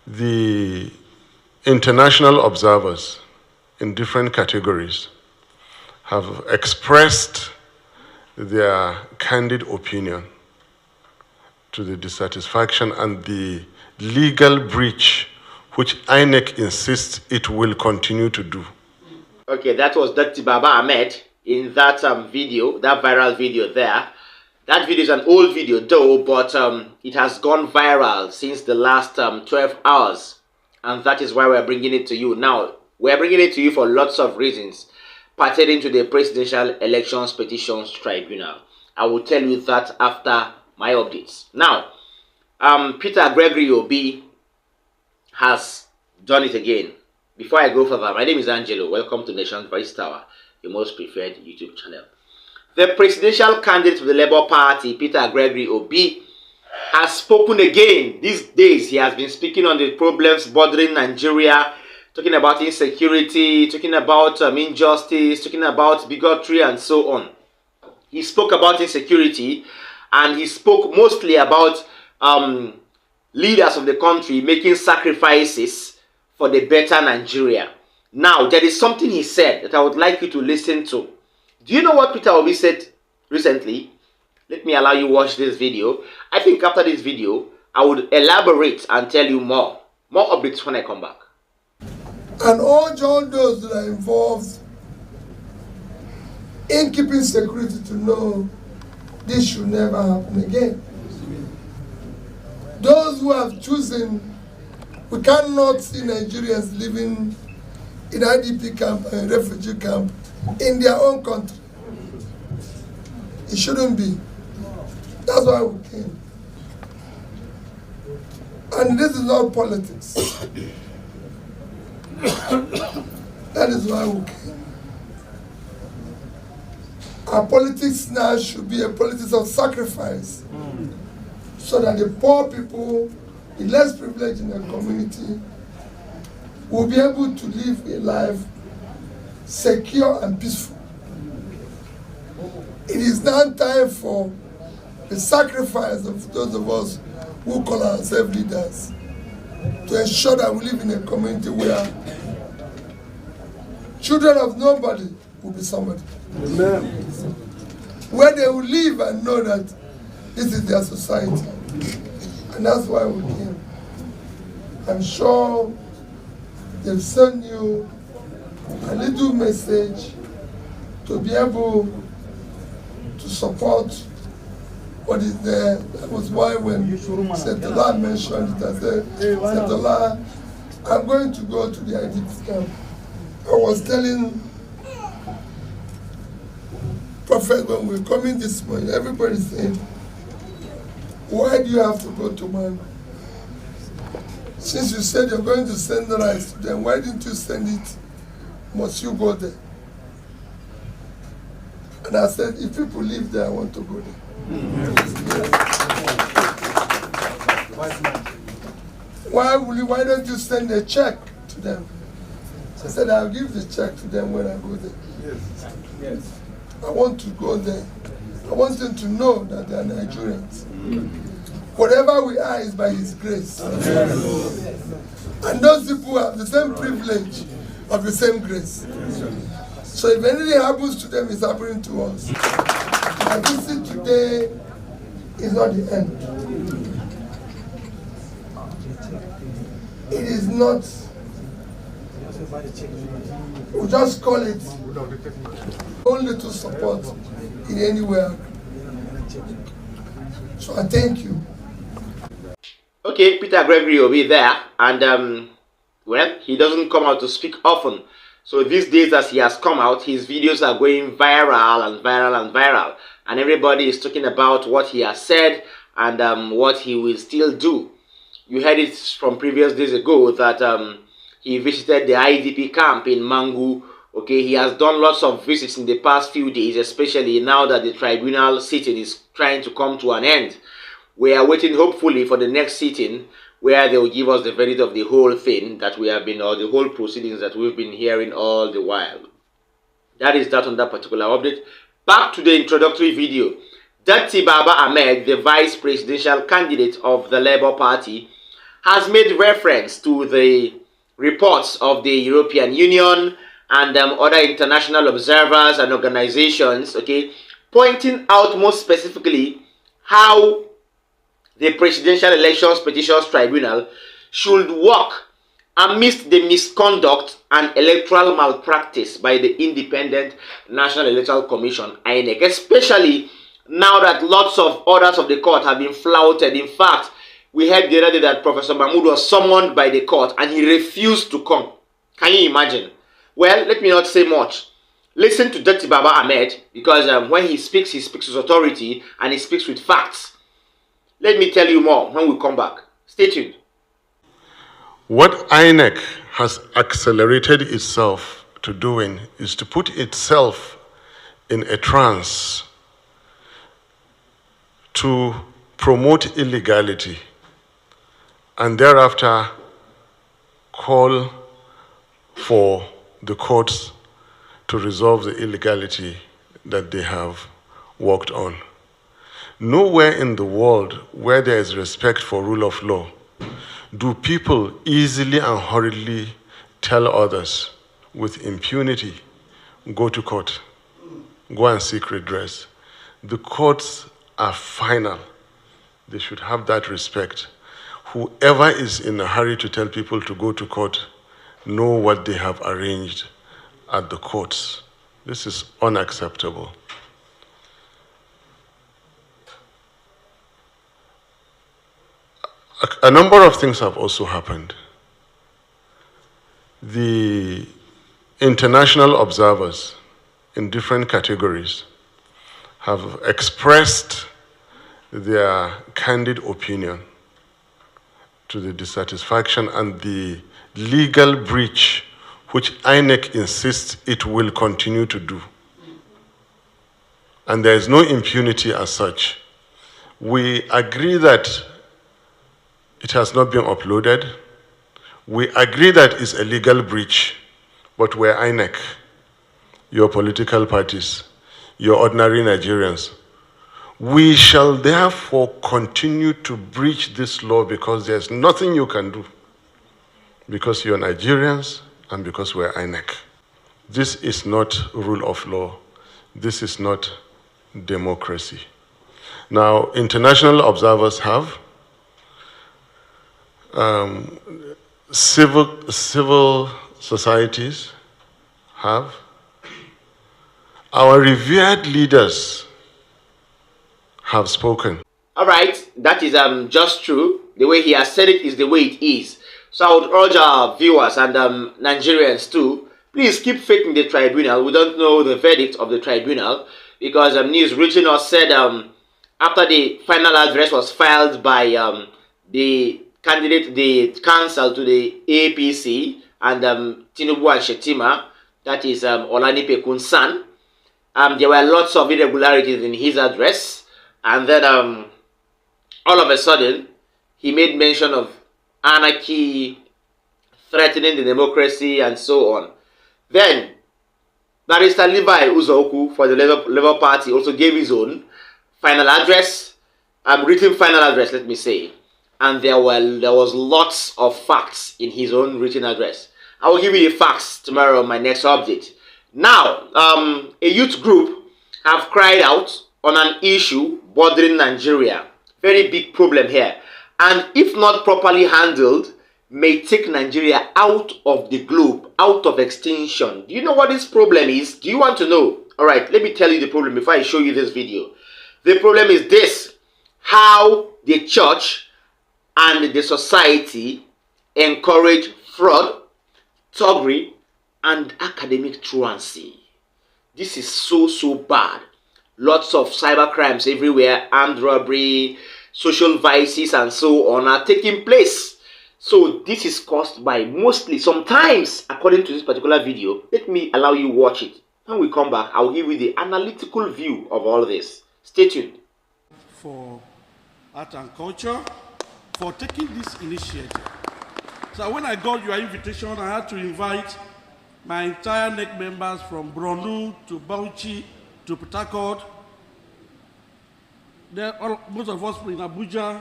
The international observers in different categories have expressed their candid opinion to the dissatisfaction and the legal breach which INEC insists it will continue to do. Okay, that was Datti Ahmed in that video, that viral video there. That video is an old video though, but it has gone viral since the last 12 hours. And that is why we're bringing it to you. Now, we're bringing it to you for lots of reasons pertaining to the Presidential Elections Petitions Tribunal. I will tell you that after my updates. Now, Peter Gregory Obi has done it again. Before I go further, my name is Angelo. Welcome to Nation's Voice Tower, your most preferred YouTube channel. The presidential candidate of the Labour Party, Peter Gregory Obi, has spoken again. These days, he has been speaking on the problems bordering Nigeria, talking about insecurity, talking about injustice, talking about bigotry, and so on. He spoke about insecurity, and he spoke mostly about leaders of the country making sacrifices for the better Nigeria. Now, there is something he said that I would like you to listen to. Do you know what Peter Obi said recently? Let me allow you watch this video. I think after this video, I would elaborate and tell you more updates when I come back. And urge all those that are involved in keeping security to know this should never happen again. Those who have chosen, we cannot see Nigerians living in IDP camp and refugee camp in their own country. It shouldn't be. That's why we came. And this is not politics. That is why we came. Our politics now should be a politics of sacrifice, so that the poor people, the less privileged in the community, will be able to live a life secure and peaceful. It is now time for the sacrifice of those of us who call ourselves leaders to ensure that we live in a community where children of nobody will be somebody. Amen. Where they will live and know that this is their society. And that's why we came. I'm sure they've sent you a little message to be able to support what is there. That was why when Setola mentioned it, I said, Setola, I'm going to go to the IDP camp. I was telling Prophet when we were coming this morning, everybody said, why do you have to go to man? Since you said you're going to send the rice to them, why didn't you send it? Must you go there? And I said, if people live there, I want to go there. Why don't you send a check to them? I said, I'll give the check to them when I go there. Yes. Yes. I want to go there. I want them to know that they are Nigerians. Whatever we are is by His grace. And those people have the same privilege of the same grace. So if anything happens to them, it's happening to us. My visit today is not the end. It is not, we just call it only to support in anywhere. So I thank you. Okay, Peter Gregory will be there, and well, he doesn't come out to speak often. So these days as he has come out, his videos are going viral and viral and viral. And everybody is talking about what he has said and what he will still do. You heard it from previous days ago that he visited the IDP camp in Mangu. Okay, he has done lots of visits in the past few days, especially now that the tribunal sitting is trying to come to an end. We are waiting hopefully for the next sitting where they will give us the verdict of the whole thing that we have been, or the whole proceedings that we've been hearing all the while. That is that on that particular update. Back to the introductory video. Datti Ahmed, the vice presidential candidate of the Labour Party, has made reference to the reports of the European Union and other international observers and organizations, okay, pointing out most specifically how the Presidential Elections Petitions Tribunal should work amidst the misconduct and electoral malpractice by the Independent National Electoral Commission, INEC, especially now that lots of orders of the court have been flouted. In fact, we heard the other day that Professor Mahmoud was summoned by the court and he refused to come. Can you imagine? Well, let me not say much. Listen to Datti Baba Ahmed, because when he speaks with authority and he speaks with facts. Let me tell you more when we come back. Stay tuned. What INEC has accelerated itself to doing is to put itself in a trance to promote illegality and thereafter call for the courts to resolve the illegality that they have worked on. Nowhere in the world where there is respect for rule of law do people easily and hurriedly tell others with impunity, go to court, go and seek redress. The courts are final. They should have that respect. Whoever is in a hurry to tell people to go to court know what they have arranged at the courts. This is unacceptable. A number of things have also happened. The international observers in different categories have expressed their candid opinion to the dissatisfaction and the legal breach which INEC insists it will continue to do. And there is no impunity as such. We agree that it has not been uploaded. We agree that it's a legal breach, but we're INEC, your political parties, your ordinary Nigerians. We shall therefore continue to breach this law because there's nothing you can do, because you're Nigerians and because we're INEC. This is not rule of law. This is not democracy. Now, international observers have, civil societies have, our revered leaders have spoken. All right, that is just true. The way he has said it is the way it is. So I would urge our viewers and Nigerians too, please keep faith in the tribunal. We don't know the verdict of the tribunal because news reaching us said after the final address was filed by the candidate, the counsel to the APC and Tinubu and Shetima, that is Olanipe Kunsan, there were lots of irregularities in his address, and then all of a sudden he made mention of anarchy, threatening the democracy, and so on. Then Barrister Levi Uzoku for the Labour Party also gave his own final address, written final address, let me say. And there was lots of facts in his own written address. I will give you the facts tomorrow on my next update. Now, a youth group have cried out on an issue bordering Nigeria. Very big problem here. And if not properly handled, may take Nigeria out of the globe, out of extinction. Do you know what this problem is? Do you want to know? All right, let me tell you the problem before I show you this video. The problem is this: how the church and the society encourage fraud, thuggery, and academic truancy. This is so bad. Lots of cyber crimes everywhere, armed robbery, social vices, and so on are taking place. So this is caused by mostly, sometimes, according to this particular video, let me allow you watch it. When we come back, I will give you the analytical view of all this. Stay tuned. For art and culture, for taking this initiative. So when I got your invitation, I had to invite my entire NEC members from Bronu to Bauchi to Port Harcourt. Most of us were in Abuja,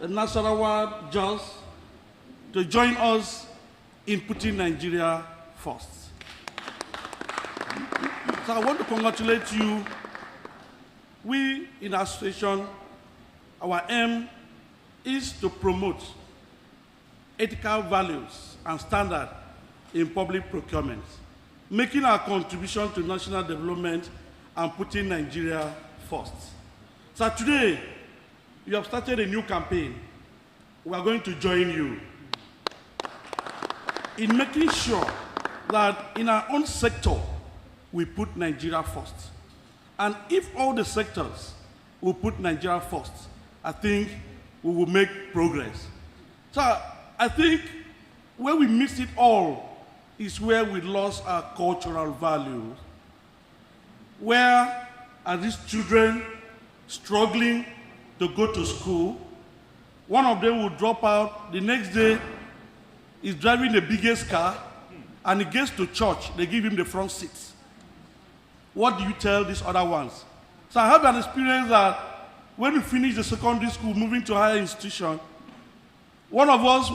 Nasarawa, Jos, to join us in putting Nigeria first. So I want to congratulate you. We in our association, our aim is to promote ethical values and standards in public procurement, making our contribution to national development and putting Nigeria first. So today, you have started a new campaign. We are going to join you in making sure that in our own sector, we put Nigeria first. And if all the sectors will put Nigeria first, I think we will make progress. So I think where we missed it all is where we lost our cultural values, where are these children struggling to go to school. One of them will drop out, the next day he's driving the biggest car, and he gets to church, they give him the front seats. What do you tell these other ones? So I have an experience that when we finished the secondary school, moving to a higher institution, one of us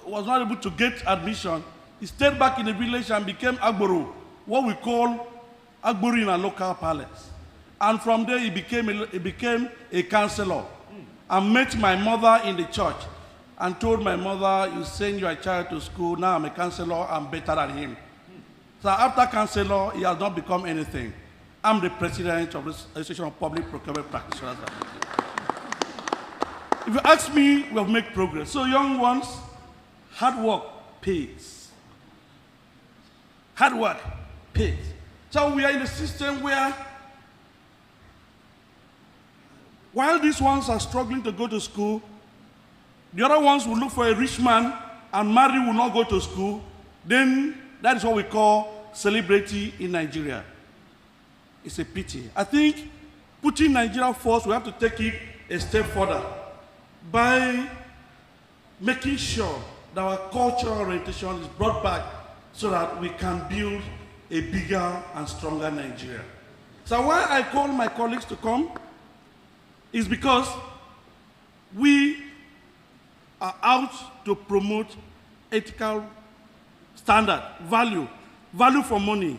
was not able to get admission. He stayed back in the village and became Agboro, what we call Agboro in a local palace. And from there, he became a counselor and met my mother in the church and told my mother, you send your child to school, now I'm a counselor, I'm better than him. So after counselor, he has not become anything. I'm the president of the Association of Public Procurement Practitioners. If you ask me, we have made progress. So young ones, hard work pays. Hard work pays. So we are in a system where, while these ones are struggling to go to school, the other ones will look for a rich man and marry, will not go to school. Then that is what we call celebrity in Nigeria. It's a pity. I think putting Nigeria first, we have to take it a step further by making sure that our cultural orientation is brought back so that we can build a bigger and stronger Nigeria. So why I call my colleagues to come is because we are out to promote ethical standard, value for money,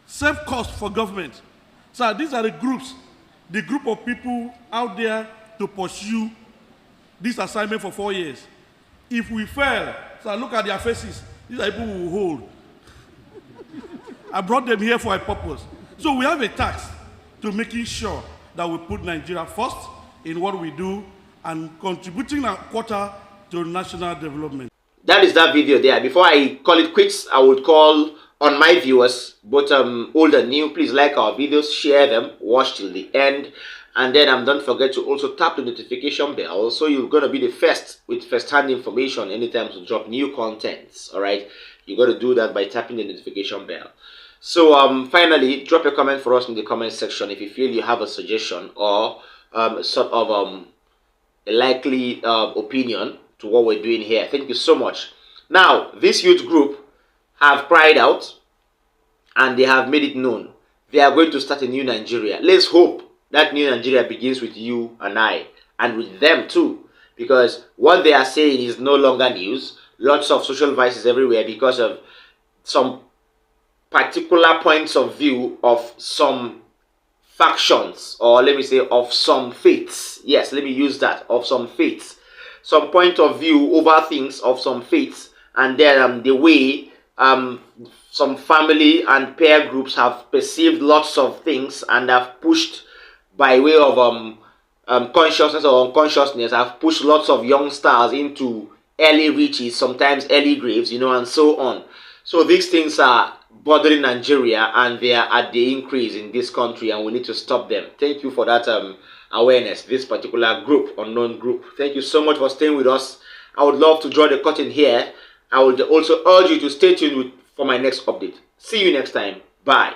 save cost for government. So these are the groups, the group of people out there to pursue this assignment for 4 years. If we fail, so look at their faces, these are people who hold. I brought them here for a purpose. So we have a task to making sure that we put Nigeria first in what we do and contributing a quarter to national development. That is that video there. Before I call it quits, I would call on my viewers, both old and new, please like our videos, share them, watch till the end, and then don't forget to also tap the notification bell so you're going to be the first with first-hand information anytime we drop new contents. All right, you got to do that by tapping the notification bell. So finally, drop a comment for us in the comment section if you feel you have a suggestion or sort of a likely opinion to what we're doing here. Thank you so much. Now, this youth group have cried out and they have made it known. They are going to start a new Nigeria. Let's hope that new Nigeria begins with you and I, and with them too, because what they are saying is no longer news. Lots of social vices everywhere because of some particular points of view of some factions, or let me say of some faiths. Yes, let me use that, of some faiths. Some point of view over things of some faiths, and then the way some family and peer groups have perceived lots of things and have pushed by way of consciousness or unconsciousness, have pushed lots of young stars into early riches, sometimes early graves, you know, and so on. So these things are bothering Nigeria and they are at the increase in this country, and we need to stop them. Thank you for that awareness, this particular group, unknown group. Thank you so much for staying with us. I would love to draw the curtain here. I would also urge you to stay tuned for my next update. See you next time. Bye.